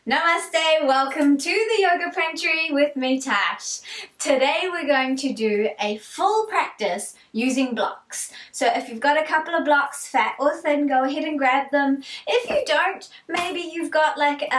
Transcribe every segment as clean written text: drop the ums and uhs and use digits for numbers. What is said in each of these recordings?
Namaste, welcome to the Yoga Pantry with me, Tash. Today we're going to do a full practice using blocks. So if you've got a couple of blocks, fat or thin, go ahead and grab them. If you don't, maybe you've got like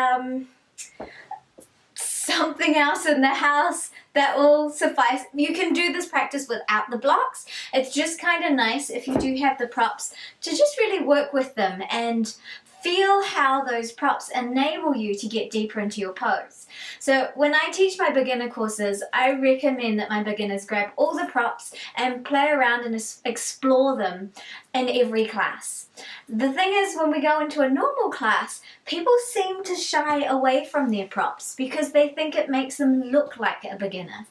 something else in the house that will suffice. You can do this practice without the blocks. It's just kind of nice if you do have the props to just really work with them and feel how those props enable you to get deeper into your pose. So when I teach my beginner courses, I recommend that my beginners grab all the props and play around and explore them in every class. The thing is, when we go into a normal class, people seem to shy away from their props because they think it makes them look like a beginner.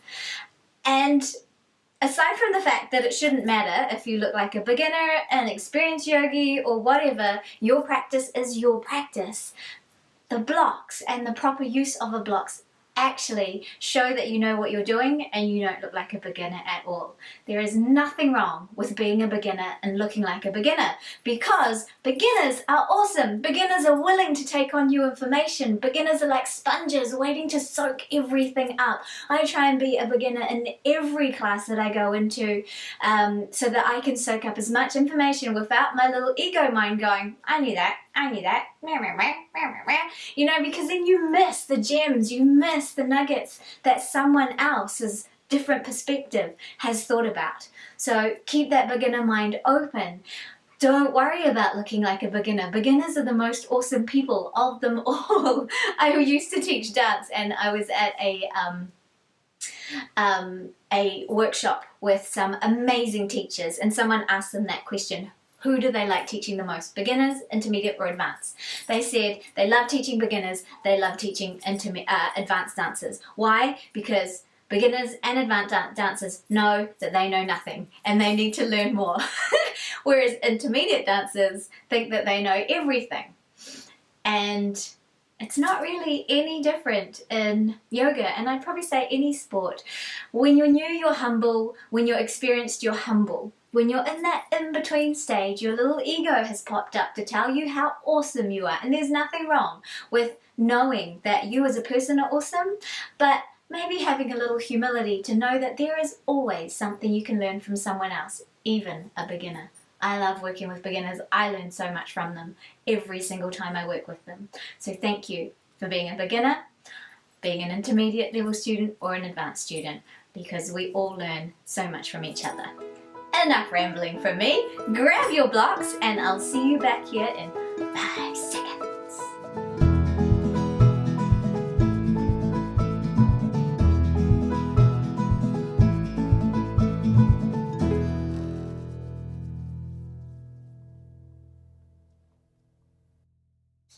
And aside from the fact that it shouldn't matter if you look like a beginner, an experienced yogi, or whatever, your practice is your practice. The blocks and the proper use of the blocks actually show that you know what you're doing and you don't look like a beginner at all. There is nothing wrong with being a beginner and looking like a beginner because beginners are awesome. Beginners are willing to take on new information. Beginners are like sponges waiting to soak everything up. I try and be a beginner in every class that I go into so that I can soak up as much information without my little ego mind going, I knew that, you know, because then you miss the gems, you miss the nuggets that someone else's different perspective has thought about. So keep that beginner mind open. Don't worry about looking like a beginner. Beginners are the most awesome people of them all. I used to teach dance and I was at a workshop with some amazing teachers and someone asked them that question. Who do they like teaching the most? Beginners, intermediate, or advanced? They said they love teaching beginners, they love teaching advanced dancers. Why? Because beginners and advanced dancers know that they know nothing and they need to learn more. Whereas intermediate dancers think that they know everything. And it's not really any different in yoga, and I'd probably say any sport. When you're new, you're humble. When you're experienced, you're humble. When you're in that in-between stage, your little ego has popped up to tell you how awesome you are. And there's nothing wrong with knowing that you as a person are awesome, but maybe having a little humility to know that there is always something you can learn from someone else, even a beginner. I love working with beginners. I learn so much from them every single time I work with them. So thank you for being a beginner, being an intermediate level student, or an advanced student, because we all learn so much from each other. Enough rambling from me. Grab your blocks and I'll see you back here in 5 seconds.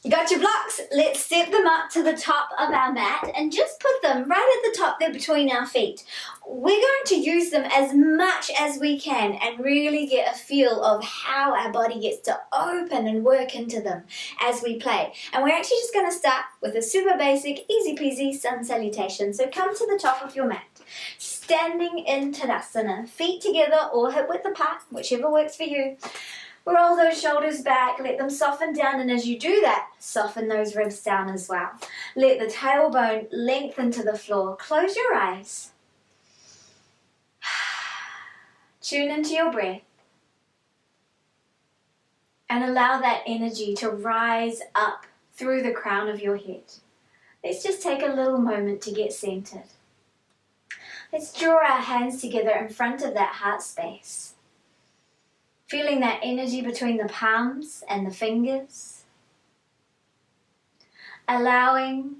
You got your blocks? Let's step them up to the top of our mat and just put them right at the top there between our feet. We're going to use them as much as we can and really get a feel of how our body gets to open and work into them as we play. And we're actually just going to start with a super basic, easy peasy sun salutation. So come to the top of your mat. Standing in Tadasana, feet together or hip width apart, whichever works for you. Roll those shoulders back, let them soften down, and as you do that, soften those ribs down as well. Let the tailbone lengthen to the floor. Close your eyes. Tune into your breath. And allow that energy to rise up through the crown of your head. Let's just take a little moment to get centered. Let's draw our hands together in front of that heart space. Feeling that energy between the palms and the fingers. Allowing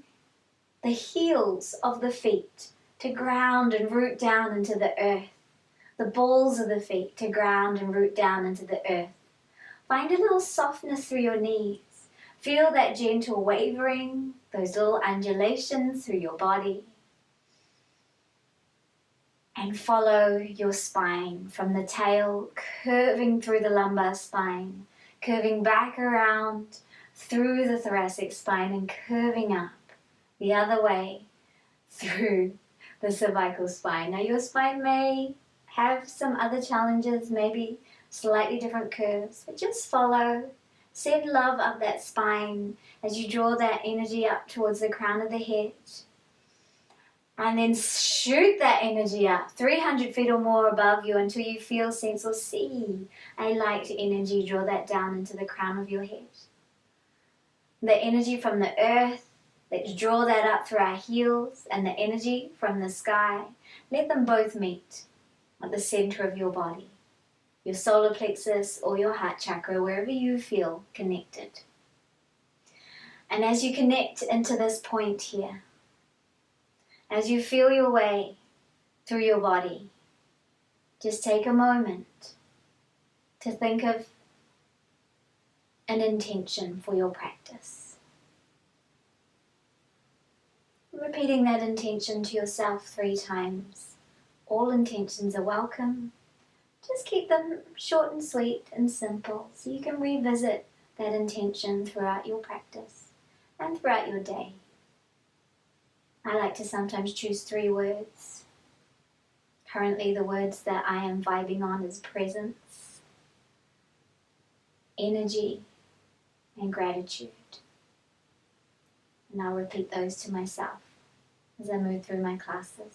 the heels of the feet to ground and root down into the earth. The balls of the feet to ground and root down into the earth. Find a little softness through your knees. Feel that gentle wavering, those little undulations through your body. And follow your spine from the tail, curving through the lumbar spine, curving back around through the thoracic spine and curving up the other way through the cervical spine. Now your spine may have some other challenges, maybe slightly different curves, but just follow Send love up that spine as you draw that energy up towards the crown of the head. And then shoot that energy up 300 feet or more above you until you feel, sense, or see a light energy. Draw that down into the crown of your head. The energy from the earth, let's draw that up through our heels, and the energy from the sky, let them both meet at the center of your body, your solar plexus or your heart chakra, wherever you feel connected. And as you connect into this point here, as you feel your way through your body, just take a moment to think of an intention for your practice. Repeating that intention to yourself 3 times. All intentions are welcome. Just keep them short and sweet and simple so you can revisit that intention throughout your practice and throughout your day. I like to sometimes choose 3 words. Currently, the words that I am vibing on is presence, energy, and gratitude. And I'll repeat those to myself as I move through my classes.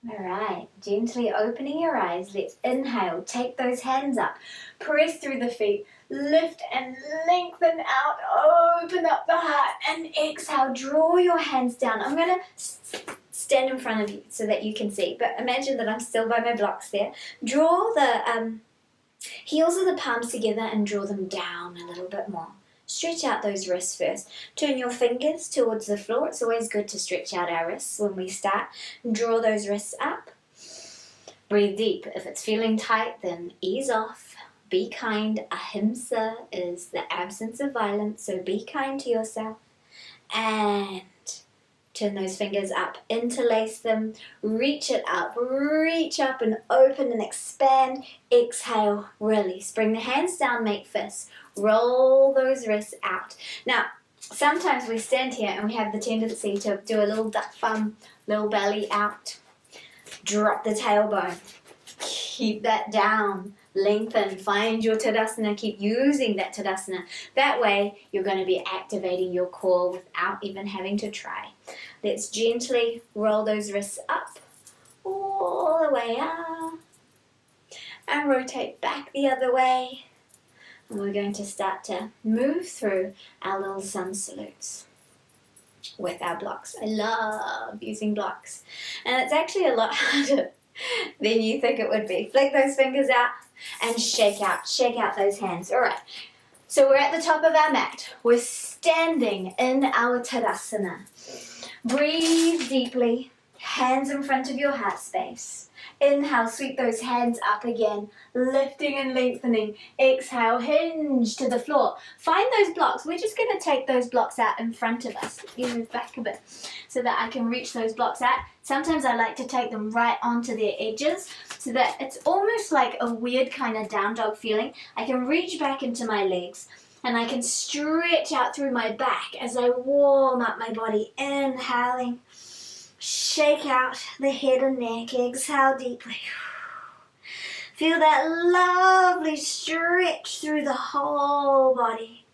Alright, gently opening your eyes, let's inhale, take those hands up, press through the feet, lift and lengthen out, open up the heart, and exhale, draw your hands down. I'm going to stand in front of you so that you can see, but imagine that I'm still by my blocks there. Draw the heels of the palms together and draw them down a little bit more. Stretch out those wrists first. Turn your fingers towards the floor. It's always good to stretch out our wrists when we start. Draw those wrists up. Breathe deep. If it's feeling tight, then ease off. Be kind. Ahimsa is the absence of violence, so be kind to yourself. And turn those fingers up. Interlace them. Reach it up. Reach up and open and expand. Exhale. Release. Bring the hands down. Make fists. Roll those wrists out. Now, sometimes we stand here and we have the tendency to do a little duck thumb, little belly out. Drop the tailbone. Keep that down. Lengthen. Find your Tadasana. Keep using that Tadasana. That way, you're going to be activating your core without even having to try. Let's gently roll those wrists up. All the way up. And rotate back the other way. And we're going to start to move through our little sun salutes with our blocks. I love using blocks. And it's actually a lot harder than you think it would be. Flick those fingers out and shake out those hands. All right. So we're at the top of our mat. We're standing in our Tadasana. Breathe deeply. Hands in front of your heart space. Inhale, sweep those hands up again, lifting and lengthening. Exhale, hinge to the floor. Find those blocks. We're just going to take those blocks out in front of us. You move back a bit so that I can reach those blocks out. Sometimes I like to take them right onto their edges so that it's almost like a weird kind of down dog feeling. I can reach back into my legs and I can stretch out through my back as I warm up my body. Inhaling. Shake out the head and neck. Exhale deeply. Feel that lovely stretch through the whole body.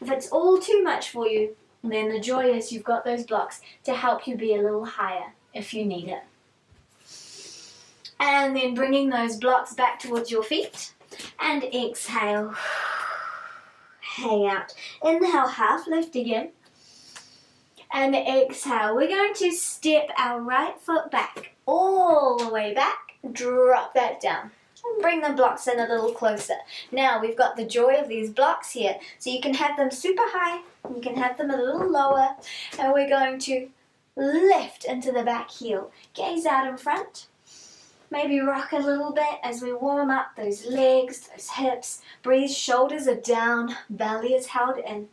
If it's all too much for you, then the joy is you've got those blocks to help you be a little higher if you need it. And then bringing those blocks back towards your feet. And exhale. Hang out. Inhale, half lift again. And exhale, we're going to step our right foot back, all the way back, drop that down. And bring the blocks in a little closer. Now we've got the joy of these blocks here. So you can have them super high, you can have them a little lower, and we're going to lift into the back heel. Gaze out in front. Maybe rock a little bit as we warm up those legs, those hips. Breathe, shoulders are down, belly is held in.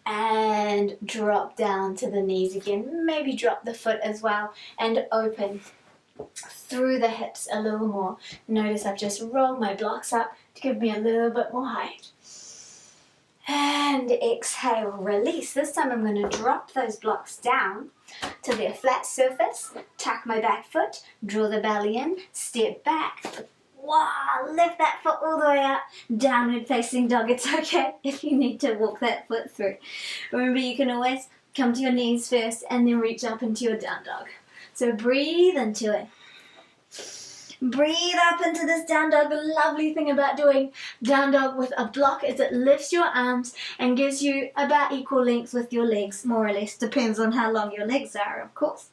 And drop down to the knees again. Maybe drop the foot as well and open through the hips a little more. Notice I've just rolled my blocks up to give me a little bit more height. And exhale, release. This time I'm going to drop those blocks down to their flat surface, tuck my back foot, draw the belly in, step back. Wow, lift that foot all the way up, downward facing dog. It's okay if you need to walk that foot through. Remember, you can always come to your knees first and then reach up into your down dog. So breathe into it. Breathe up into this down dog. The lovely thing about doing down dog with a block is it lifts your arms and gives you about equal length with your legs, more or less. Depends on how long your legs are, of course.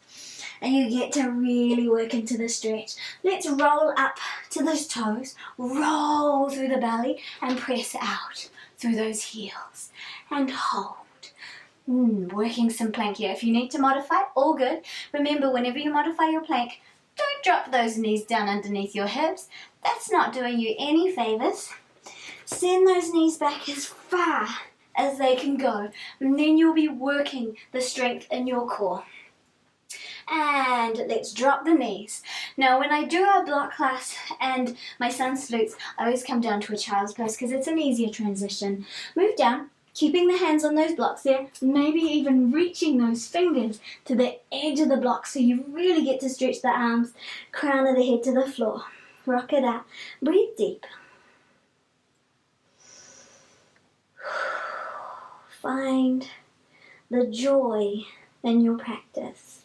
And you get to really work into the stretch. Let's roll up to those toes, roll through the belly and press out through those heels and hold. Working some plank here. If you need to modify, all good. Remember, whenever you modify your plank, don't drop those knees down underneath your hips. That's not doing you any favors. Send those knees back as far as they can go, and then you'll be working the strength in your core. And let's drop the knees. Now, when I do a block class and my son salutes, I always come down to a child's pose because it's an easier transition. Move down, keeping the hands on those blocks there, maybe even reaching those fingers to the edge of the block so you really get to stretch the arms, crown of the head to the floor. Rock it out. Breathe deep. Find the joy in your practice.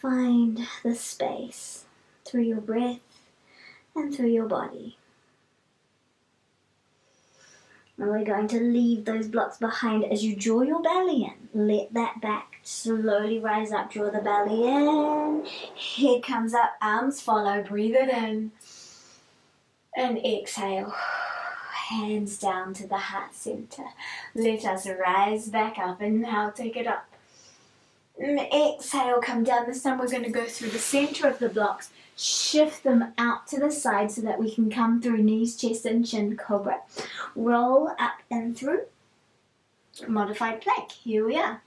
Find the space through your breath and through your body. And we're going to leave those blocks behind as you draw your belly in. Let that back slowly rise up. Draw the belly in. Head comes up, arms follow. Breathe it in. And exhale. Hands down to the heart center. Let us rise back up. Inhale, take it up. Exhale, come down. This time we're going to go through the center of the blocks. Shift them out to the side so that we can come through knees, chest, and chin, cobra. Roll up and through. Modified plank. Here we are.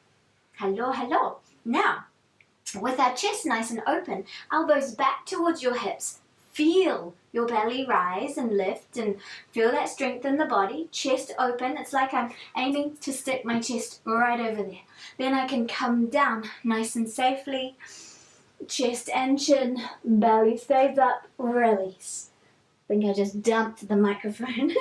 Hello, hello. Now, with our chest nice and open, elbows back towards your hips. Feel your belly rise and lift and feel that strength in the body. Chest open. It's like I'm aiming to stick my chest right over there. Then I can come down nice and safely. Chest and chin. Belly stays up. Release. I think I just dumped the microphone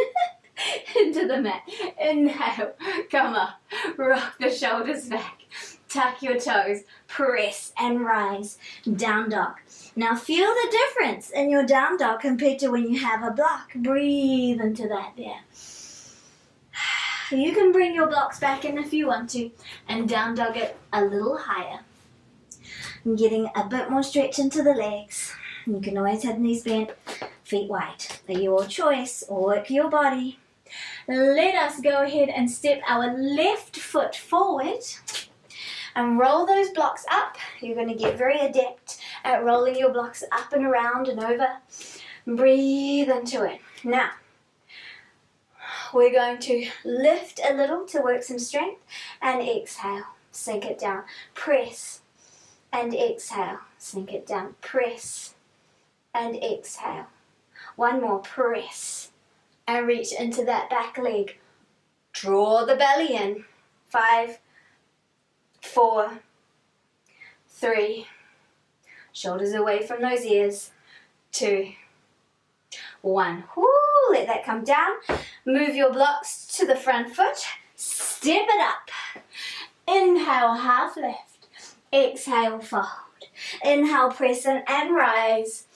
into the mat. Inhale. Come up. Rock the shoulders back. Tuck your toes. Press and rise. Down dog. Now feel the difference in your down dog compared to when you have a block. Breathe into that there. You can bring your blocks back in if you want to and down dog it a little higher. Getting a bit more stretch into the legs. You can always have knees bent, feet wide. Your choice, work your body. Let us go ahead and step our left foot forward and roll those blocks up. You're going to get very adept at rolling your blocks up and around and over. Breathe into it. Now, we're going to lift a little to work some strength and exhale. Sink it down. Press and exhale. Sink it down. Press and exhale. One more. Press and reach into that back leg. Draw the belly in. 5, 4, 3, shoulders away from those ears. 2, 1. Woo, let that come down. Move your blocks to the front foot. Step it up. Inhale, half lift. Exhale, fold. Inhale, press in and rise.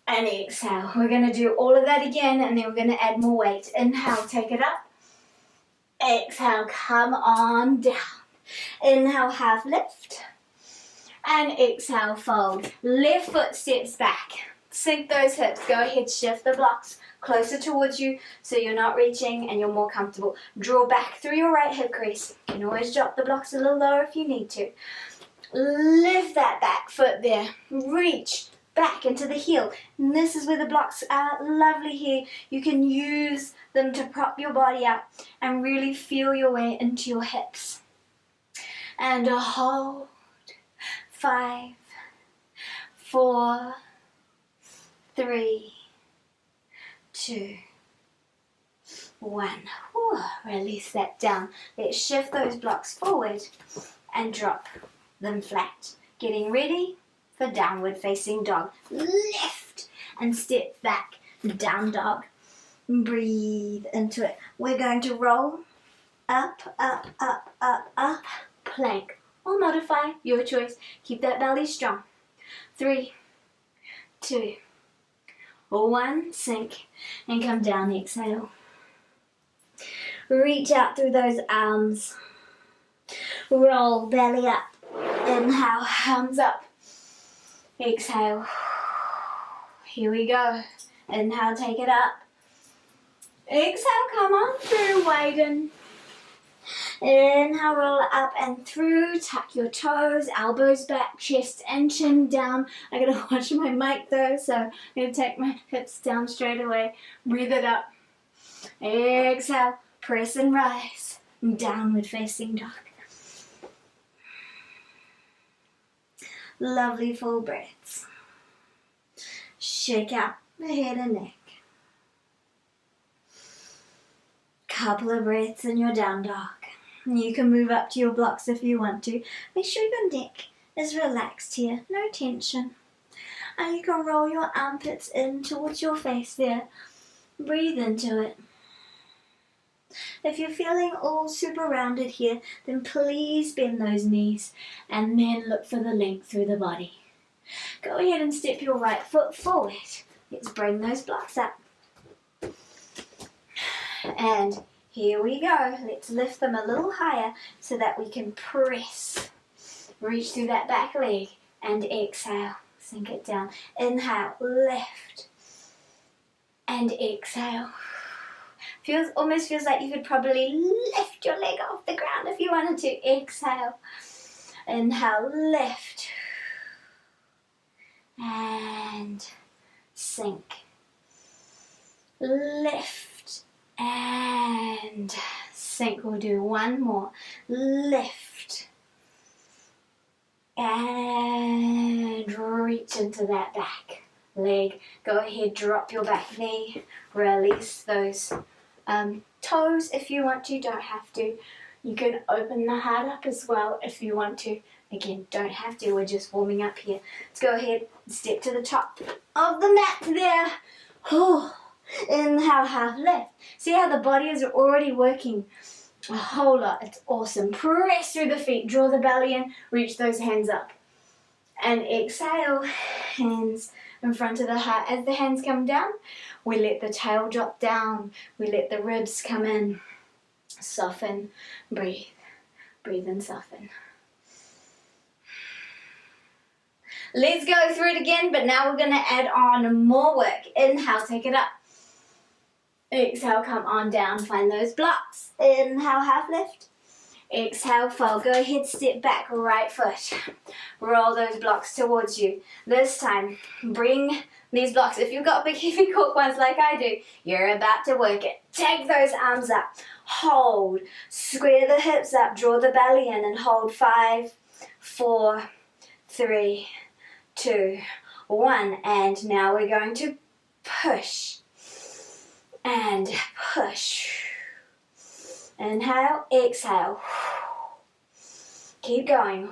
And exhale. We're going to do all of that again and then we're going to add more weight. Inhale, take it up. Exhale, come on down. Inhale, half lift. And exhale, fold. Left foot steps back. Sink those hips. Go ahead, shift the blocks closer towards you so you're not reaching and you're more comfortable. Draw back through your right hip crease. You can always drop the blocks a little lower if you need to. Lift that back foot there. Reach back into the heel. And this is where the blocks are lovely here. You can use them to prop your body up and really feel your way into your hips. And a hold. 5, 4, 3, 2, 1. Whew, release that down. Let's shift those blocks forward and drop them flat. Getting ready for downward facing dog. Lift and step back, down dog. Breathe into it. We're going to roll up, up, up, up, up, plank. Or modify, your choice. Keep that belly strong. 3, 2, 1, sink and come down, exhale. Reach out through those arms. Roll belly up. Inhale, arms up. Exhale. Here we go. Inhale, take it up. Exhale, come on through, widen. Inhale, roll it up and through. Tuck your toes, elbows back, chest and chin down. I gotta watch my mic though, so I'm gonna take my hips down straight away. Breathe it up. Exhale, press and rise. Downward facing dog. Lovely full breaths. Shake out the head and neck. Couple of breaths in your down dog. You can move up to your blocks if you want to. Make sure your neck is relaxed here, no tension. And you can roll your armpits in towards your face there. Breathe into it. If you're feeling all super rounded here, then please bend those knees and then look for the length through the body. Go ahead and step your right foot forward. Let's bring those blocks up. And here we go. Let's lift them a little higher so that we can press. Reach through that back leg and exhale. Sink it down. Inhale, lift. And exhale. Almost feels like you could probably lift your leg off the ground if you wanted to. Exhale. Inhale, lift. And sink. Lift. And sink. We'll do one more. Lift. And reach into that back leg. Go ahead, drop your back knee. Release those toes if you want to, don't have to. You can open the heart up as well if you want to. Again, don't have to, we're just warming up here. Let's go ahead and step to the top of the mat there. Oh, inhale, half lift. See how the body is already working a whole lot. It's awesome. Press through the feet, draw the belly in, reach those hands up. And exhale, hands in front of the heart. As the hands come down, we let the tail drop down. We let the ribs come in. Soften, breathe. Breathe and soften. Let's go through it again, but now we're going to add on more work. Inhale, take it up. Exhale, come on down. Find those blocks. Inhale, half lift. Exhale, fold. Go ahead, step back, right foot. Roll those blocks towards you. This time, bring these blocks. If you've got big heavy cork ones like I do, you're about to work it. Take those arms up. Hold. Square the hips up. Draw the belly in and hold. 5, 4, 3, 2, 1. And now we're going to push. And push. Inhale, exhale. Keep going.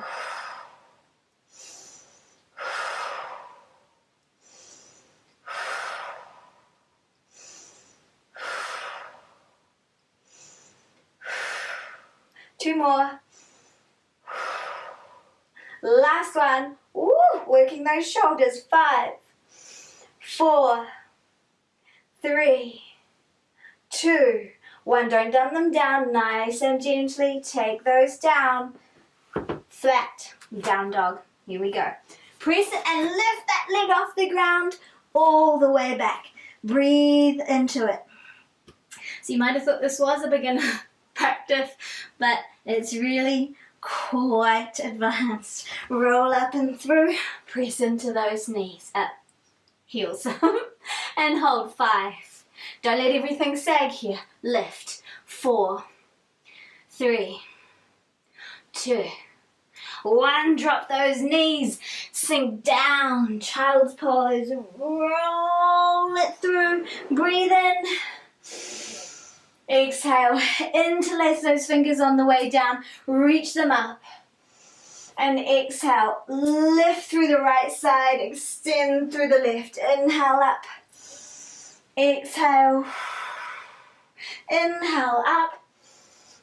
Two more. Last one. Woo, working those shoulders. 5, 4, 3, 2, 1. Don't dumb them down. Nice and gently take those down. Flat. Down dog. Here we go. Press it and lift that leg off the ground all the way back. Breathe into it. So you might have thought this was a beginner practice, but it's really quite advanced. Roll up and through. Press into those knees. Up. Heels. And hold. 5. Don't let everything sag here. Lift. 4, 3, 2, 1. Drop those knees. Sink down. Child's pose. Roll it through. Breathe in. Exhale, interlace those fingers on the way down, reach them up. And exhale, lift through the right side, extend through the left. Inhale up. Exhale. Inhale up.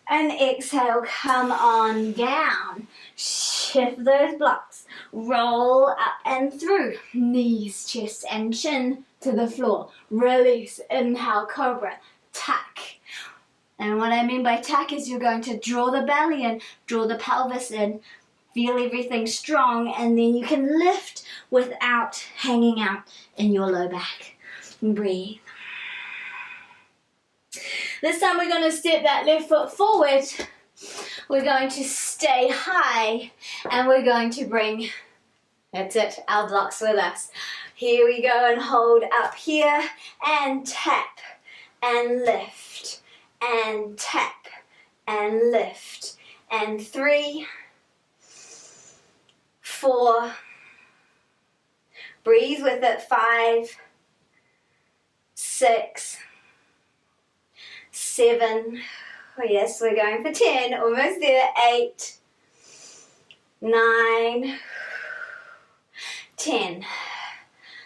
And exhale, come on down. Shift those blocks. Roll up and through. Knees, chest, and chin to the floor. Release. Inhale, cobra. Tuck. And what I mean by tuck is you're going to draw the belly in, draw the pelvis in, feel everything strong, and then you can lift without hanging out in your low back. Breathe. This time we're going to step that left foot forward. We're going to stay high, and we're going to bring, that's it, our blocks with us. Here we go, and hold up here, and tap, and lift, and tap, and lift, and 3, 4, breathe with it, 5, 6, 7, oh yes, we're going for 10, almost there, 8, 9, 10.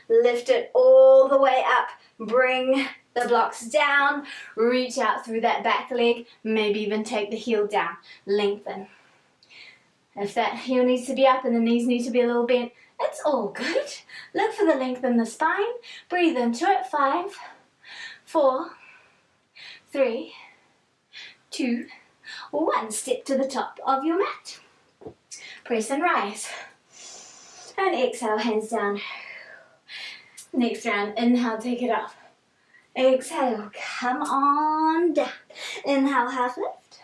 Lift it all the way up, bring the blocks down, reach out through that back leg, maybe even take the heel down, lengthen. If that heel needs to be up and the knees need to be a little bent, it's all good. Look for the length in the spine, breathe into it, 5, 4, 3, 2, 1. Step to the top of your mat. Press and rise. And exhale, hands down. Next round, inhale, take it up. Exhale, come on down. Inhale, half lift.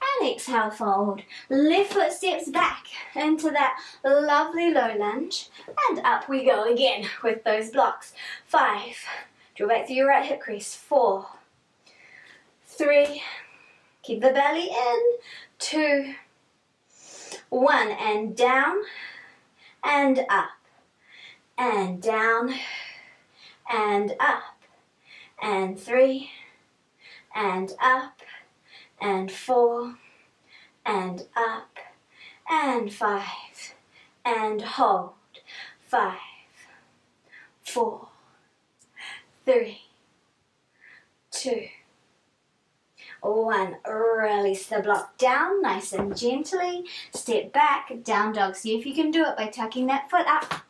And exhale, fold. Left foot steps back into that lovely low lunge. And up we go again with those blocks. 5, draw back through your right hip crease. 4, 3, keep the belly in. 2, 1, and down, and up, and down, and up, and 3, and up, and 4, and up, and 5, and hold. 5, 4, 3, 2, 1. Release the block down nice and gently. Step back, down dog. See if you can do it by tucking that foot up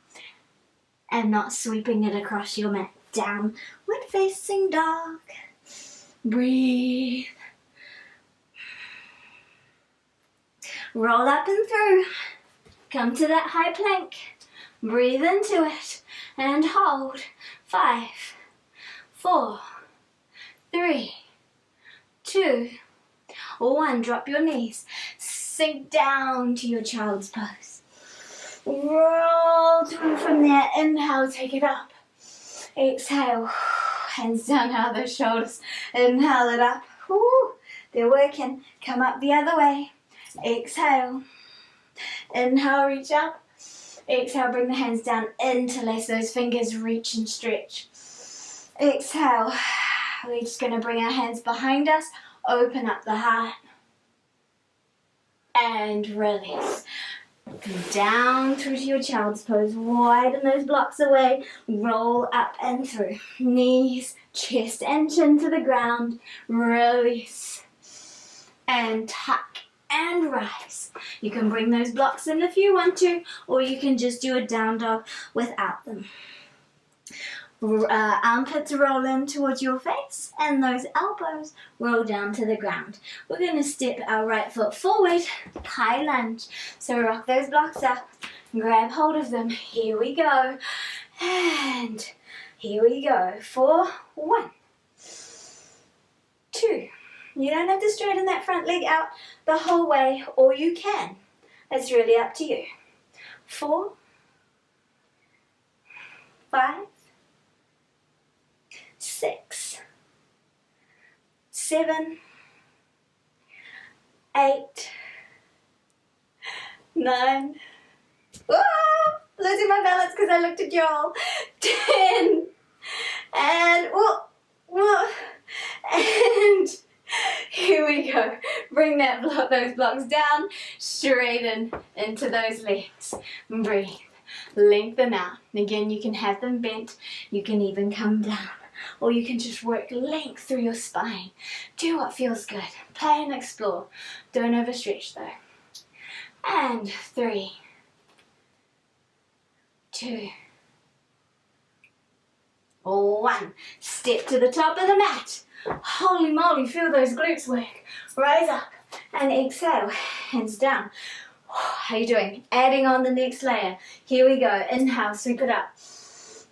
and not sweeping it across your mat. Downward facing dog. Breathe. Roll up and through. Come to that high plank. Breathe into it and hold. 5, 4, 3, 2, 1. Drop your knees. Sink down to your child's pose. Roll through from there. Inhale, take it up. Exhale. Hands down out of those shoulders. Inhale it up. Woo, they're working. Come up the other way. Exhale. Inhale, reach up. Exhale, bring the hands down. Interlace those fingers. Reach and stretch. Exhale. We're just going to bring our hands behind us. Open up the heart. And release. Come down through to your child's pose. Widen those blocks away. Roll up and through. Knees, chest and chin to the ground. Release. And tuck and rise. You can bring those blocks in if you want to, or you can just do a down dog without them. Armpits roll in towards your face and those elbows roll down to the ground. We're going to step our right foot forward, high lunge. So rock those blocks up, grab hold of them. Here we go. And here we go. 4, 1, 2. You don't have to straighten that front leg out the whole way, or you can. It's really up to you. 4, 5, 6, 7, 8, 9. Whoa! Losing my balance because I looked at y'all. 10, and whoa, and Here we go. Bring those blocks down, straighten into those legs. Breathe. Lengthen out. Again, you can have them bent. You can even come down. Or you can just work length through your spine. Do what feels good. Play and explore. Don't overstretch though. And 3, 2, 1. Step to the top of the mat. Holy moly, feel those glutes work. Rise up and exhale. Hands down. How you doing? Adding on the next layer. Here we go. Inhale, sweep it up.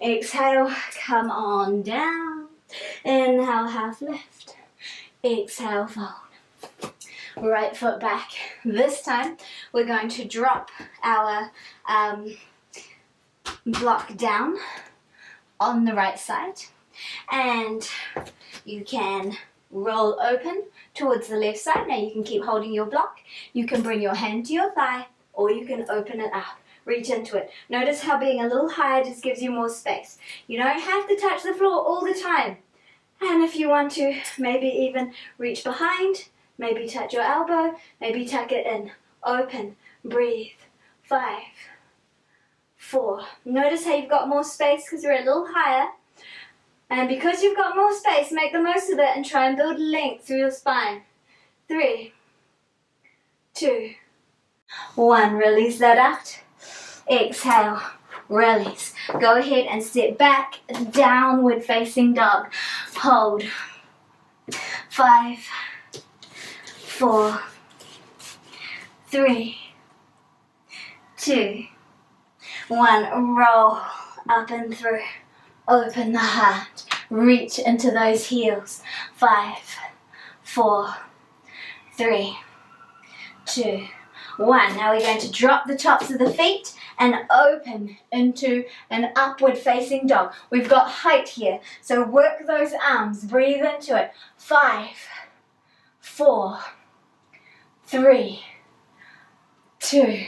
Exhale, come on down. Inhale, half lift. Exhale, fold. Right foot back. This time we're going to drop our block down on the right side, and you can roll open towards the left side. Now you can keep holding your block. You can bring your hand to your thigh, or you can open it up. Reach into it. Notice how being a little higher just gives you more space. You don't have to touch the floor all the time. And if you want to, maybe even reach behind, maybe touch your elbow, maybe tuck it in. Open, breathe. 5, 4. Notice how you've got more space because you're a little higher. And because you've got more space, make the most of it and try and build length through your spine. 3, 2, 1. Release that out. Exhale. Release. Go ahead and sit back, downward facing dog. Hold. 5, 4, 3, 2, 1. Roll up and through. Open the heart. Reach into those heels. 5, 4, 3, 2, 1. Now we're going to drop the tops of the feet and open into an upward facing dog. We've got height here, so work those arms. Breathe into it. 5, 4, 3, 2,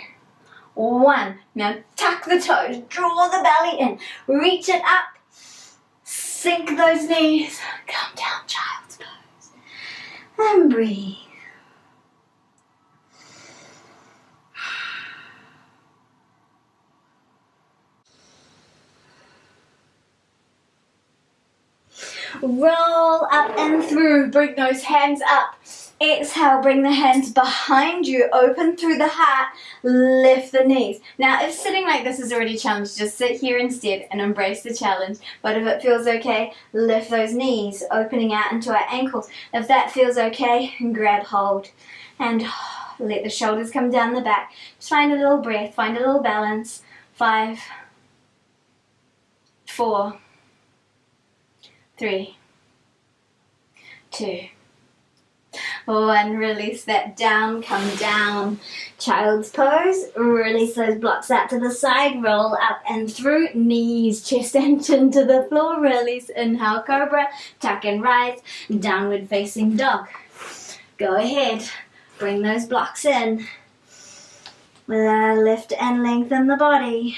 1. Now tuck the toes, draw the belly in, reach it up, sink those knees, come down, child's pose, and breathe. Roll up and through, bring those hands up. Exhale, bring the hands behind you, open through the heart, lift the knees. Now if sitting like this is already a challenge, just sit here instead and embrace the challenge. But if it feels okay, lift those knees, opening out into our ankles. If that feels okay, grab hold and let the shoulders come down the back. Just find a little breath, find a little balance. 5, 4, 3, 2, 1. Release that down, come down, child's pose. Release those blocks out to the side, roll up and through, knees, chest and chin to the floor. Release, inhale, cobra, tuck and rise, downward facing dog. Go ahead, bring those blocks in. Lift and lengthen the body.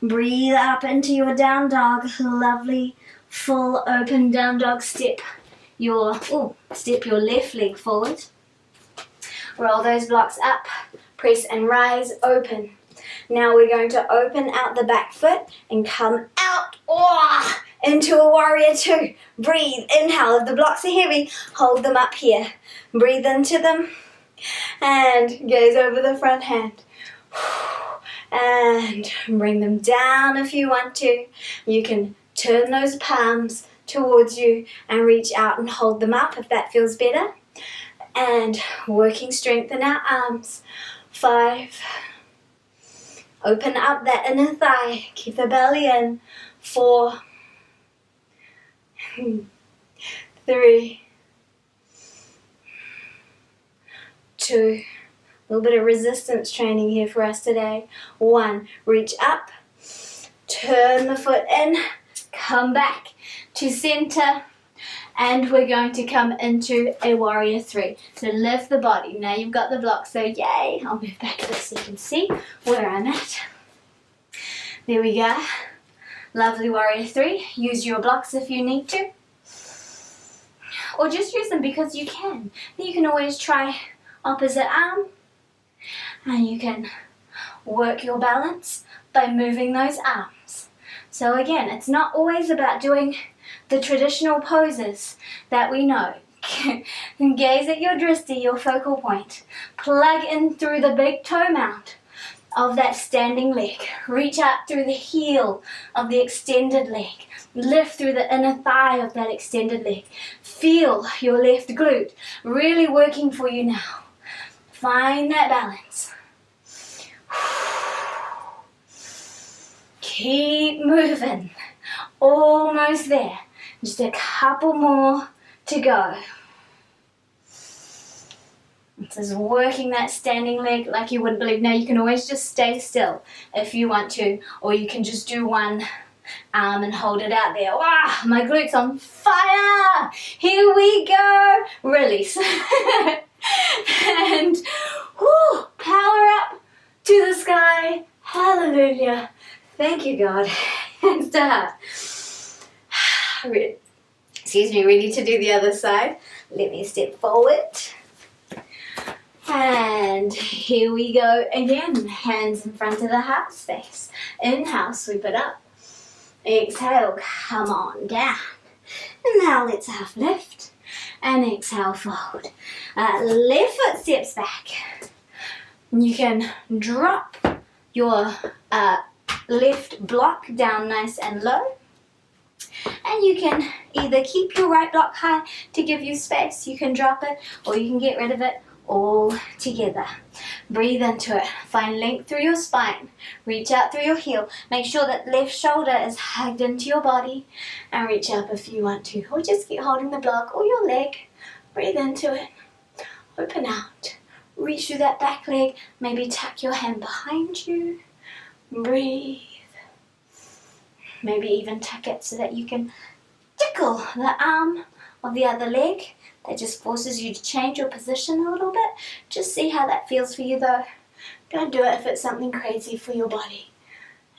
Breathe up into your down dog. Lovely, full open down dog. Step your left leg forward. Roll those blocks up. Press and rise, open. Now we're going to open out the back foot and come out into a warrior 2. Breathe, inhale. If the blocks are heavy, hold them up here. Breathe into them and gaze over the front hand. And bring them down if you want to. You can turn those palms towards you and reach out and hold them up if that feels better. And working strength in our arms. 5. Open up that inner thigh. Keep the belly in. 4, 3, 2. A little bit of resistance training here for us today. 1. Reach up. Turn the foot in. Come back to center. And we're going to come into a warrior 3. So lift the body. Now you've got the block, so yay. I'll move back a bit so you can see where I'm at. There we go. Lovely warrior 3. Use your blocks if you need to. or just use them because you can. You can always try opposite arm, and you can work your balance by moving those arms. So again, it's not always about doing the traditional poses that we know. Gaze at your drishti, your focal point. Plug in through the big toe mount of that standing leg. Reach out through the heel of the extended leg. Lift through the inner thigh of that extended leg. Feel your left glute really working for you now. Find that balance. Keep moving. Almost there. Just a couple more to go. This is working that standing leg like you wouldn't believe. Now you can always just stay still if you want to, or you can just do one arm and hold it out there. Wow, my glute's on fire! Here we go! Release. And whoo, power up to the sky. Hallelujah. Thank you, God. And start. Excuse me, ready to do the other side. Let me step forward. And here we go again. Hands in front of the heart space. Inhale, sweep it up. Exhale, come on down. And now let's half lift. And exhale, fold. Left foot steps back. You can drop your left block down nice and low. And you can either keep your right block high to give you space. You can drop it, or you can get rid of it all together. Breathe into it. Find length through your spine. Reach out through your heel. Make sure that left shoulder is hugged into your body, and reach up if you want to, or just keep holding the block or your leg. Breathe into it. Open out. Reach through that back leg. Maybe tuck your hand behind you. Breathe. Maybe even tuck it so that you can tickle the arm of the other leg. That just forces you to change your position a little bit. Just see how that feels for you though. Don't do it if it's something crazy for your body.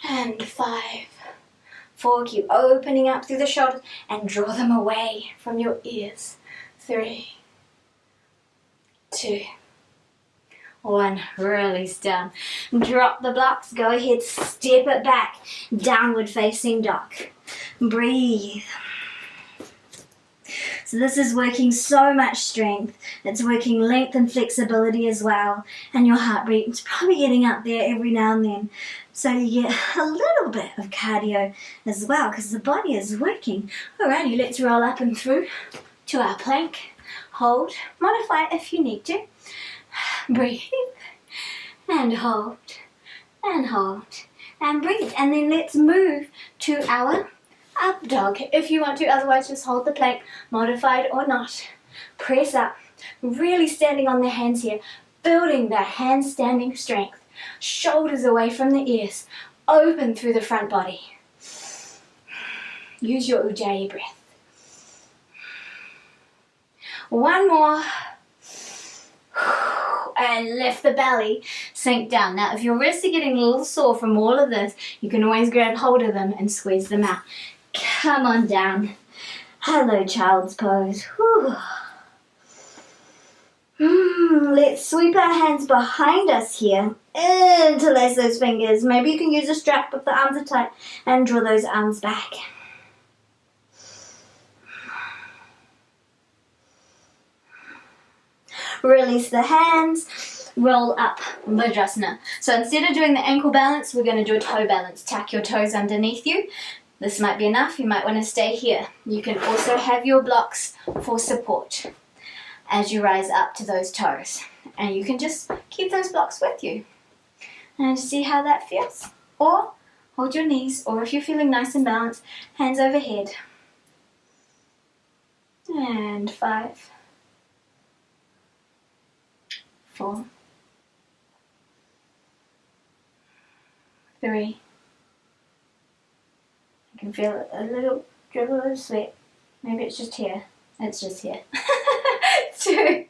And 5, 4, keep opening up through the shoulders and draw them away from your ears. 3, 2, 1, release down. Drop the blocks, go ahead, step it back. Downward facing dog. Breathe. So this is working so much strength. It's working length and flexibility as well. And your heartbeat is probably getting up there every now and then. So you get a little bit of cardio as well because the body is working. Alrighty, let's roll up and through to our plank. Hold, modify it if you need to. Breathe and hold and hold and breathe. And then let's move to our up dog if you want to, otherwise just hold the plank, modified or not. Press up, really standing on the hands here, building that handstanding strength. Shoulders away from the ears, open through the front body. Use your Ujjayi breath. One more. And lift the belly, sink down. Now if your wrists are getting a little sore from all of this, you can always grab hold of them and squeeze them out. Come on down. Hello, child's pose. Whew. Let's sweep our hands behind us here. Interlace those fingers. Maybe you can use a strap if the arms are tight and draw those arms back. Release the hands. Roll up, Vajrasana. So instead of doing the ankle balance, we're going to do a toe balance. Tuck your toes underneath you. This might be enough. You might want to stay here. You can also have your blocks for support as you rise up to those toes. And you can just keep those blocks with you. And see how that feels. Or hold your knees, or if you're feeling nice and balanced, hands overhead. And 5, 4, 3. I can feel a little dribble of sweat. Maybe it's just here. It's just here. 2.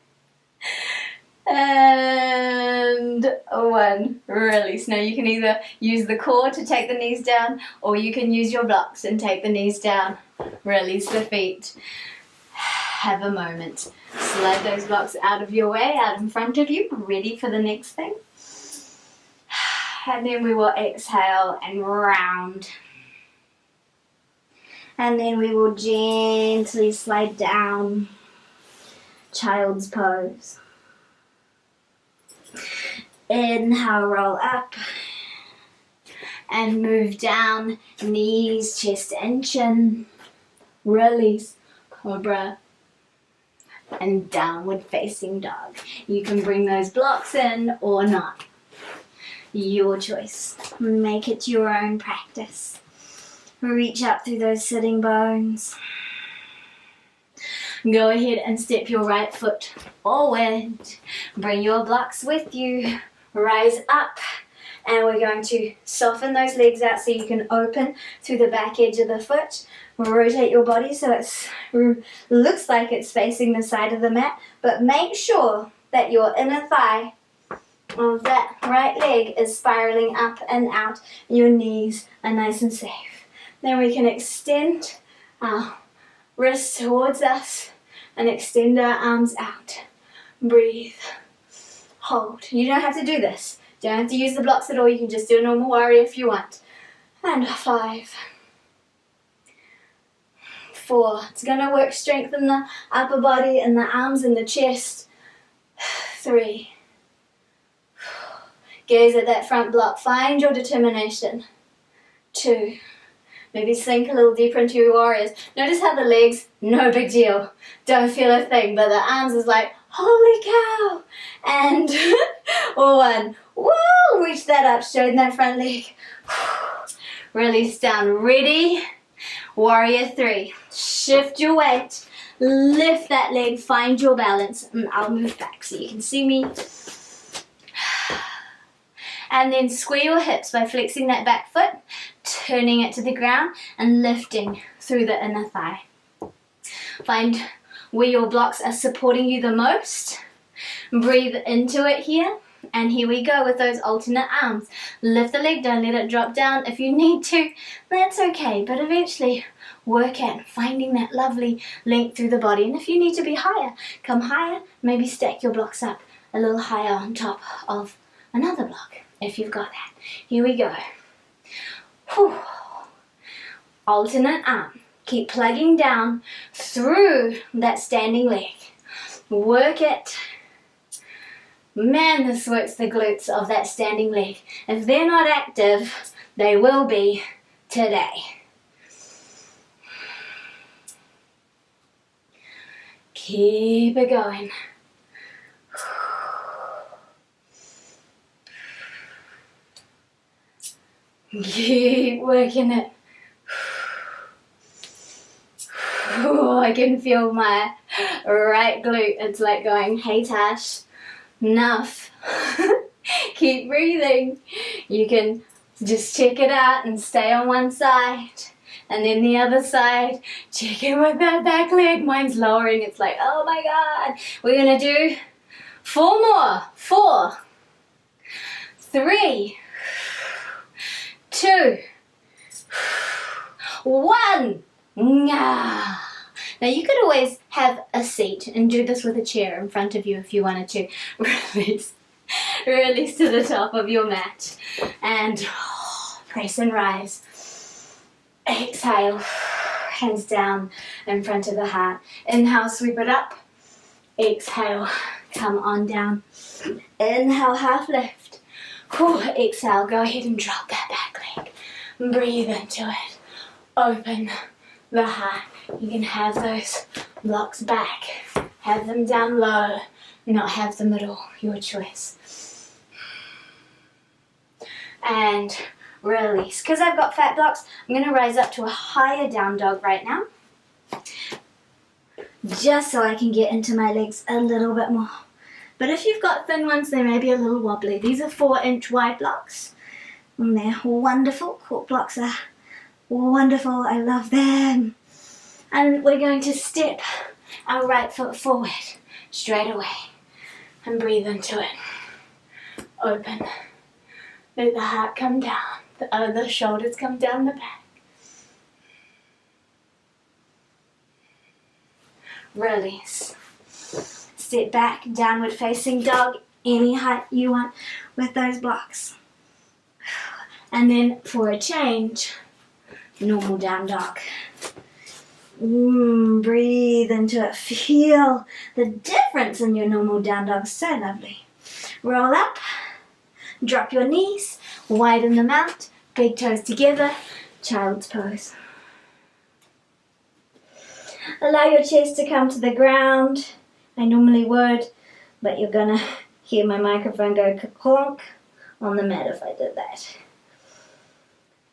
And 1. Release. Now you can either use the core to take the knees down, or you can use your blocks and take the knees down. Release the feet. have a moment. Slide those blocks out of your way, out in front of you, ready for the next thing. And then we will exhale and round. And then we will gently slide down, child's pose. Inhale, roll up. And move down, knees, chest and chin. Release, cobra. And downward facing dog. You can bring those blocks in or not. Your choice. Make it your own practice. Reach up through those sitting bones. Go ahead and step your right foot forward. Bring your blocks with you. Rise up. And we're going to soften those legs out so you can open through the back edge of the foot. Rotate your body so it looks like it's facing the side of the mat. But make sure that your inner thigh of that right leg is spiraling up and out. Your knees are nice and safe. Then we can extend our wrists towards us and extend our arms out. Breathe. Hold. You don't have to do this. You don't have to use the blocks at all. You can just do a normal warrior if you want. And 5, 4. It's going to work strengthen the upper body and the arms and the chest. 3. Gaze at that front block. Find your determination. 2. Maybe sink a little deeper into your warriors. Notice how the legs, no big deal. Don't feel a thing. But the arms is like, holy cow. And 1. Woo! Reach that up. Straighten that front leg. Release down. Ready? Warrior 3. Shift your weight. Lift that leg. Find your balance. And I'll move back so you can see me. And then square your hips by flexing that back foot, turning it to the ground, and lifting through the inner thigh. Find where your blocks are supporting you the most. Breathe into it here. And here we go with those alternate arms. Lift the leg, don't let it drop down. If you need to, that's okay. But eventually, work at finding that lovely length through the body. And if you need to be higher, come higher. Maybe stack your blocks up a little higher on top of another block. If you've got that. Here we go. Whew. Alternate arm. Keep plugging down through that standing leg. Work it. Man, this works the glutes of that standing leg. If they're not active, they will be today. Keep it going. Keep working it. Oh, I can feel my right glute. It's like going, hey Tash, enough. Keep breathing. You can just check it out and stay on one side. And then the other side, check it with that back leg. Mine's lowering. It's like, oh my God. We're going to do 4 more. 4, 3, 2, 1. Now you could always have a seat and do this with a chair in front of you if you wanted to. Release to the top of your mat and press and rise. Exhale, hands down in front of the heart. Inhale, sweep it up. Exhale, come on down. Inhale, half lift. Exhale, go ahead and drop that back leg. Breathe into it. Open the heart. You can have those blocks back. Have them down low. Not have the middle. Your choice. And release. Because I've got fat blocks, I'm going to rise up to a higher down dog right now. Just so I can get into my legs a little bit more. But if you've got thin ones, they may be a little wobbly. These are 4-inch wide blocks. And they're wonderful. Cork blocks are wonderful. I love them. And we're going to step our right foot forward straight away. And breathe into it. Open. Let the heart come down. The shoulders come down the back. release. Step back, downward facing dog, any height you want with those blocks. And then for a change, normal down dog. Breathe into it. Feel the difference in your normal down dog. So lovely. Roll up. Drop your knees. Widen them out. Big toes together. Child's pose. Allow your chest to come to the ground. I normally would, but you're going to hear my microphone go clonk on the mat if I did that.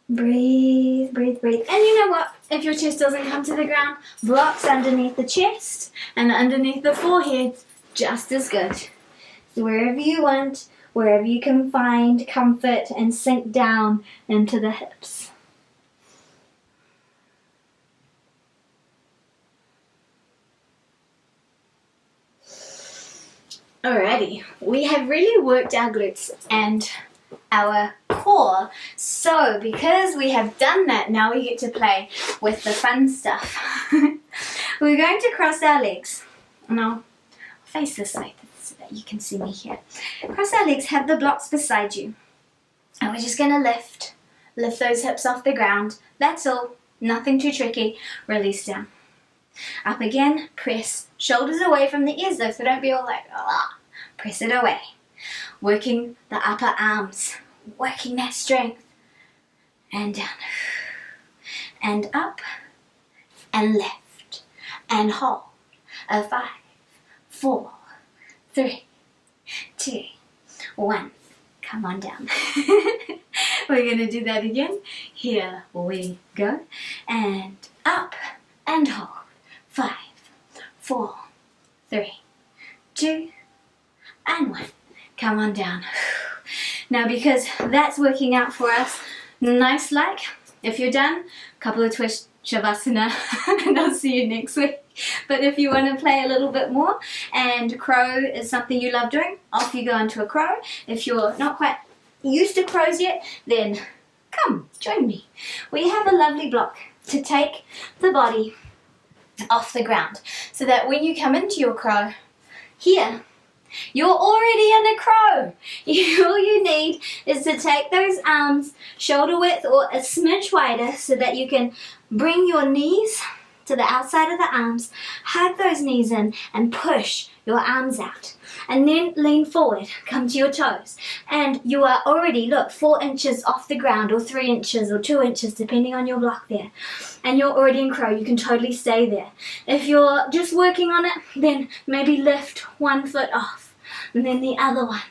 Breathe, breathe, breathe. And you know what? If your chest doesn't come to the ground, blocks underneath the chest and underneath the forehead, just as good. So wherever you want, wherever you can find comfort and sink down into the hips. Alrighty, we have really worked our glutes and our core. So because we have done that, now we get to play with the fun stuff. We're going to cross our legs. And I'll face this way so that you can see me here. Cross our legs, have the blocks beside you. And we're just going to lift those hips off the ground. That's all, nothing too tricky. Release down. Up again, press shoulders away from the ears though, so don't be all like, ah. Press it away. Working the upper arms, working that strength. And down. And up. And left. And hold. 5, 4, 3, 2, 1. Come on down. We're going to do that again. Here we go. And up and hold. 5, 4, 3, 2, and 1. Come on down. Now because that's working out for us, nice like, if you're done, a couple of twist Savasana and I'll see you next week. But if you want to play a little bit more and crow is something you love doing, off you go into a crow. If you're not quite used to crows yet, then come, join me. We have a lovely block to take the body off the ground so that when you come into your crow here, you're already in a crow. All you need is to take those arms shoulder width or a smidge wider so that you can bring your knees to the outside of the arms, hug those knees in and push your arms out. And then lean forward, come to your toes. And you are already, look, 4 inches off the ground or 3 inches or 2 inches depending on your block there. And you're already in crow, you can totally stay there. If you're just working on it, then maybe lift one foot off and then the other one.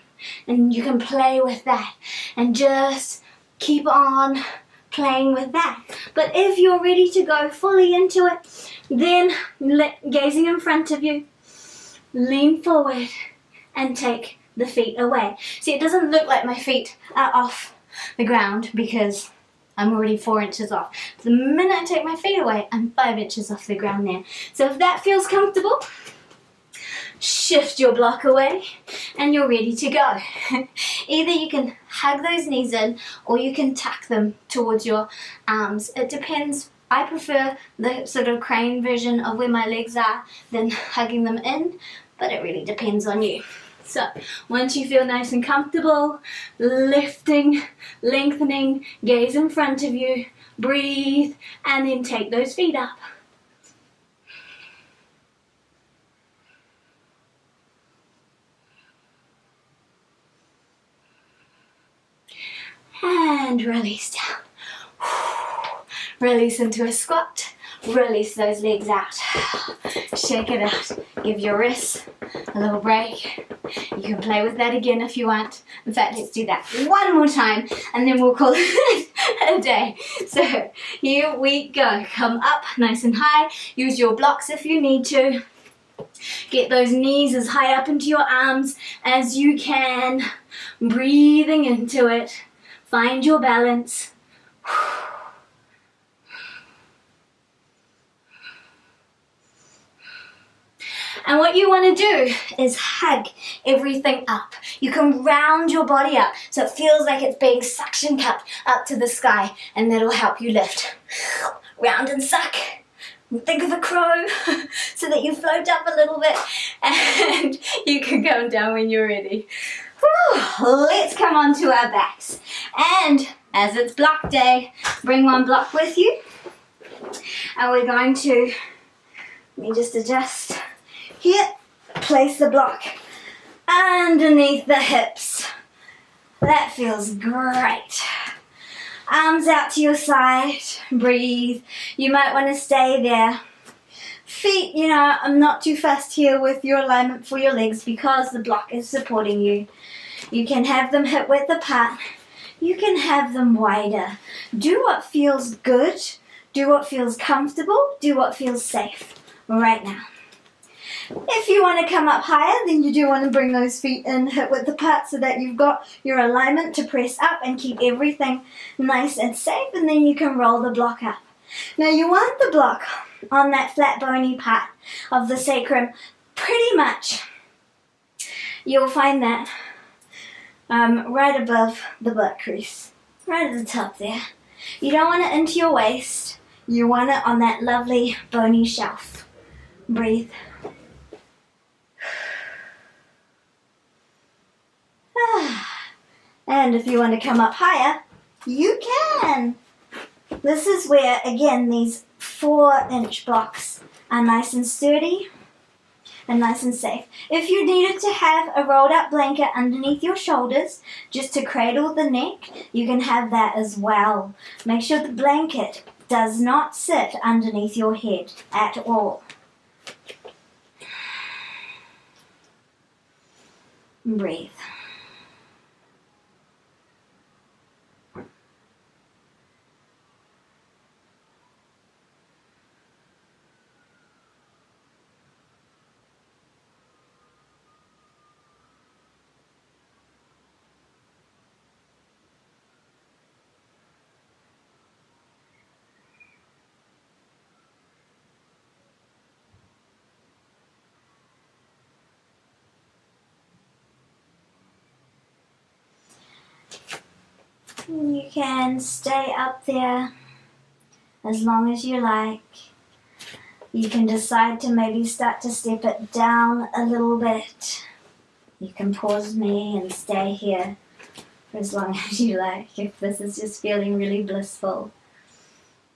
And you can play with that and just keep on playing with that. But if you're ready to go fully into it, then gazing in front of you, lean forward and take the feet away. See, it doesn't look like my feet are off the ground because I'm already 4 inches off. The minute I take my feet away, I'm 5 inches off the ground there. So if that feels comfortable, shift your block away and you're ready to go. Either you can hug those knees in or you can tuck them towards your arms. It depends. I prefer the sort of crane version of where my legs are than hugging them in, but it really depends on you. So once you feel nice and comfortable, lifting, lengthening, gaze in front of you, breathe, and then take those feet up. And release down. Release into a squat. Release those legs out. Shake it out. Give your wrists a little break. You can play with that again if you want. In fact, let's do that one more time and then we'll call it a day. So here we go. Come up nice and high. Use your blocks if you need to. Get those knees as high up into your arms as you can. Breathing into it. Find your balance. And what you want to do is hug everything up. You can round your body up so it feels like it's being suction cupped up to the sky, and that'll help you lift. Round and suck. Think of a crow so that you float up a little bit and you can come down when you're ready. Whew, let's come on to our backs. And as it's block day, bring one block with you. And we're going to, let me just adjust here, place the block underneath the hips. That feels great. Arms out to your side, breathe. You might want to stay there. Feet, I'm not too fussed here with your alignment for your legs because the block is supporting you. You can have them hip width apart. You can have them wider. Do what feels good. Do what feels comfortable. Do what feels safe right now. If you want to come up higher, then you do want to bring those feet in hip width apart so that you've got your alignment to press up and keep everything nice and safe, and then you can roll the block up. Now you want the block on that flat bony part of the sacrum pretty much. You'll find that right above the butt crease, right at the top there. You don't want it into your waist. You want it on that lovely bony shelf. Breathe. And if you want to come up higher, you can. This is where, again, these 4-inch blocks are nice and sturdy and nice and safe. If you needed to have a rolled up blanket underneath your shoulders just to cradle the neck, you can have that as well. Make sure the blanket does not sit underneath your head at all. Breathe. You can stay up there as long as you like. You can decide to maybe start to step it down a little bit. You can pause me and stay here for as long as you like if this is just feeling really blissful.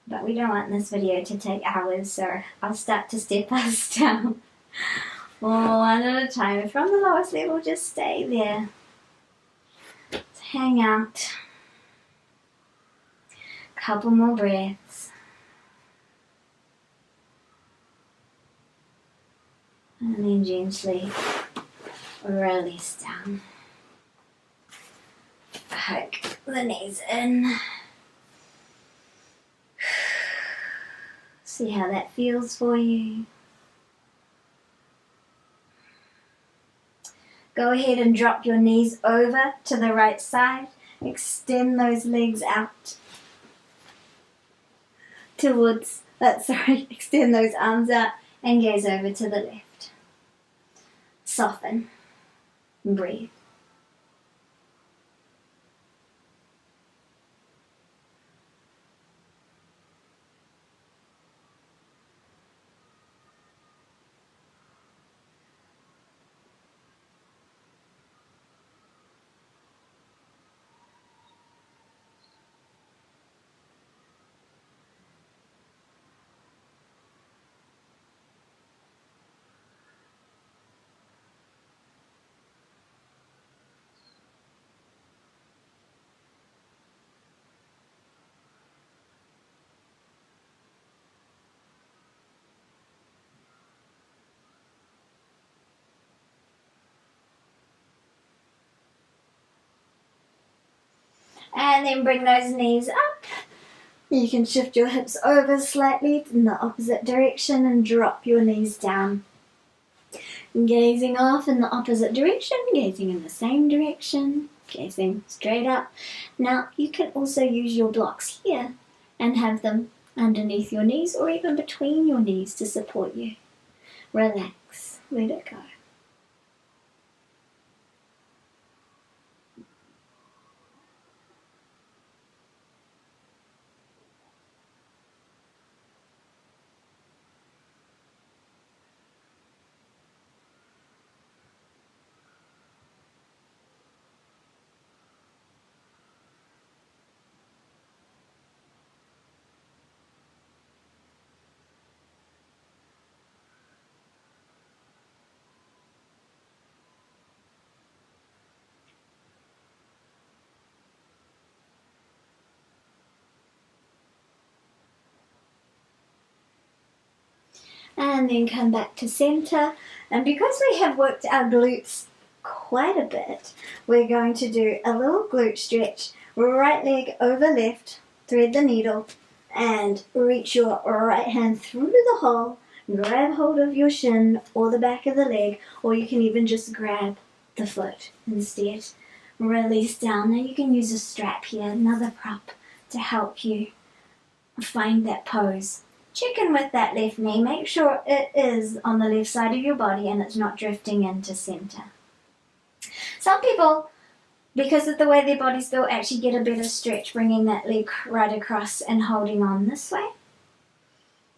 But we don't want this video to take hours, so I'll start to step us down one at a time. From the lowest level, just stay there. Let's hang out. Couple more breaths. And then gently release down. Hook the knees in. See how that feels for you. Go ahead and drop your knees over to the right side. Extend those legs out towards, extend those arms out and gaze over to the left. Soften and breathe. And then bring those knees up. You can shift your hips over slightly in the opposite direction and drop your knees down. Gazing off in the opposite direction, gazing in the same direction, gazing straight up. Now you can also use your blocks here and have them underneath your knees or even between your knees to support you. Relax, let it go. And then come back to center. And because we have worked our glutes quite a bit, we're going to do a little glute stretch. Right leg over left, thread the needle, and reach your right hand through the hole. Grab hold of your shin or the back of the leg, or you can even just grab the foot instead. Release down. Now you can use a strap here, another prop, to help you find that pose. Check in with that left knee. Make sure it is on the left side of your body and it's not drifting into center. Some people, because of the way their bodies feel, actually get a better stretch bringing that leg right across and holding on this way.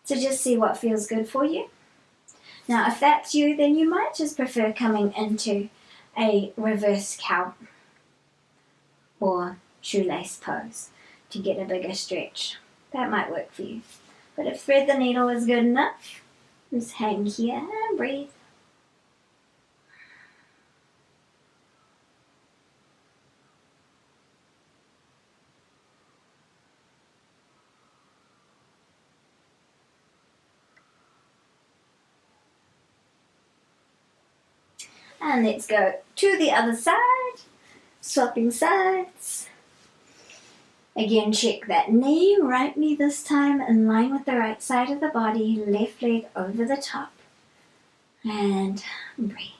So just see what feels good for you. Now if that's you, then you might just prefer coming into a reverse cow or shoelace pose to get a bigger stretch. That might work for you. But if thread the needle is good enough, just hang here and breathe. And let's go to the other side, swapping sides. Again, check that knee, right knee this time, in line with the right side of the body, left leg over the top. And breathe.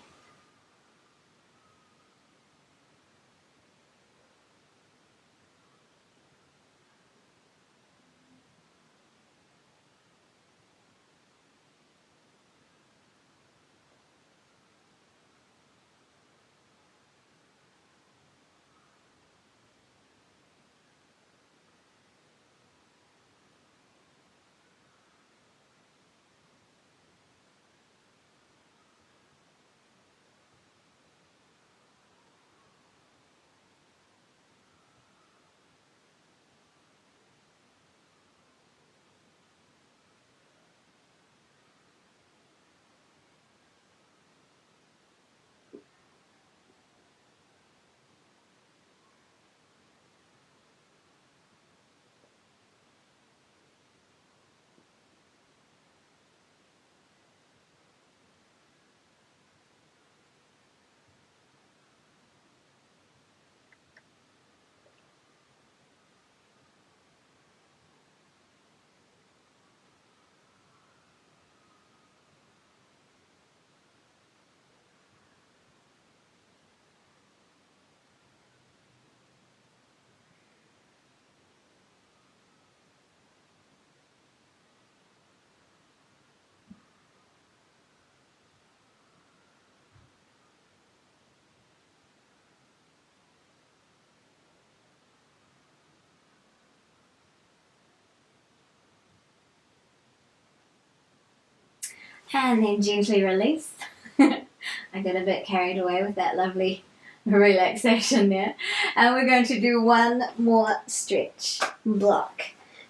And then gently release. I got a bit carried away with that lovely relaxation there. And we're going to do one more stretch block.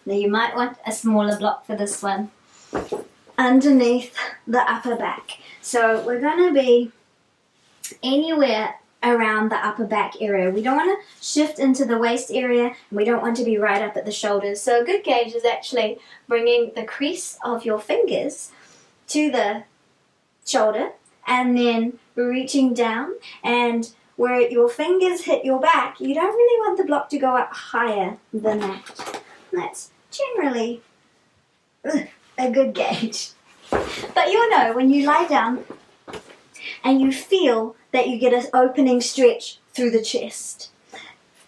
Now you might want a smaller block for this one. Underneath the upper back. So we're going to be anywhere around the upper back area. We don't want to shift into the waist area, and we don't want to be right up at the shoulders. So a good gauge is actually bringing the crease of your fingers to the shoulder and then reaching down, and where your fingers hit your back, you don't really want the block to go up higher than that. That's generally a good gauge. But you'll know when you lie down and you feel that you get an opening stretch through the chest.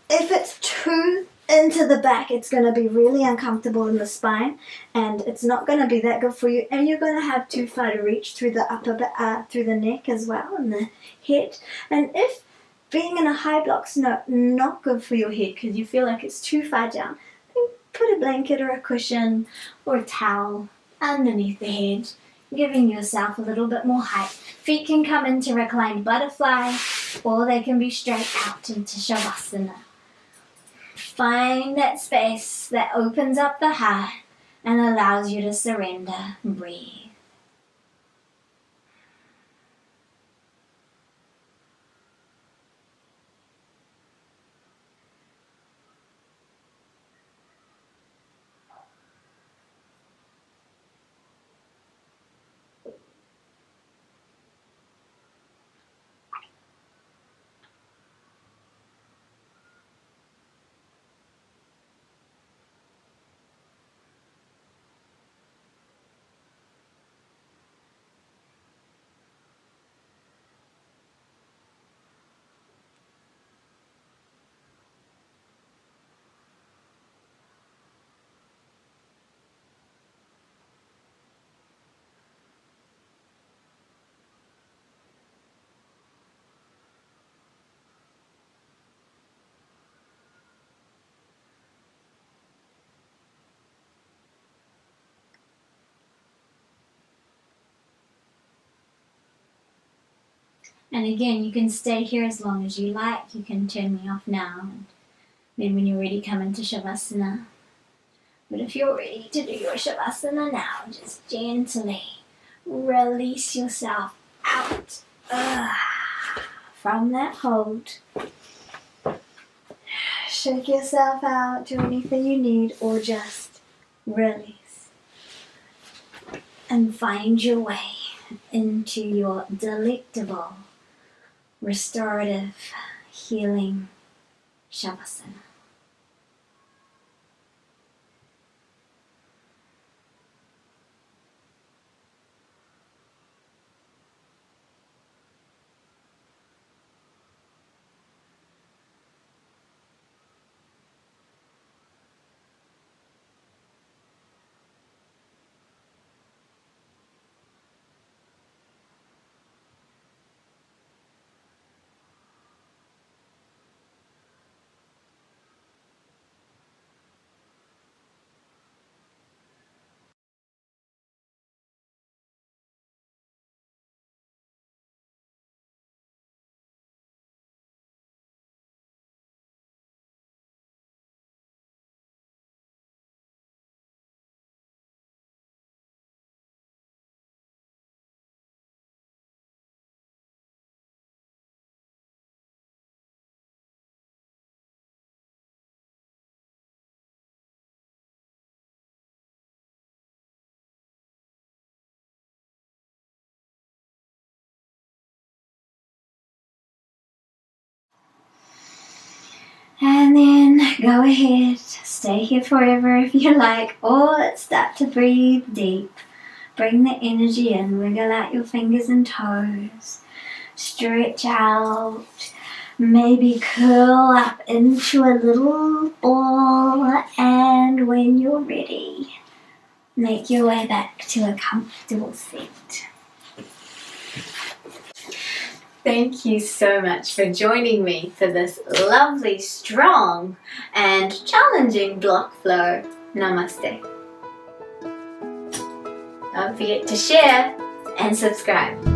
If it's too into the back, it's going to be really uncomfortable in the spine, and it's not going to be that good for you, and you're going to have too far to reach through the through the neck as well and the head. And if being in a high block's not good for your head because you feel like it's too far down, then put a blanket or a cushion or a towel underneath the head, giving yourself a little bit more height. Feet can come into reclined butterfly, or they can be straight out into Savasana. Find that space that opens up the heart and allows you to surrender. Breathe. And again, you can stay here as long as you like. You can turn me off now, and then when you're ready, come into Savasana. But if you're ready to do your Savasana now, just gently release yourself out from that hold. Shake yourself out, do anything you need, or just release. And find your way into your delectable, restorative, healing Savasana. And then go ahead, stay here forever if you like, or let's start to breathe deep. Bring the energy in, wiggle out your fingers and toes, stretch out, maybe curl up into a little ball, and when you're ready, make your way back to a comfortable seat. Thank you so much for joining me for this lovely, strong, and challenging block flow. Namaste. Don't forget to share and subscribe.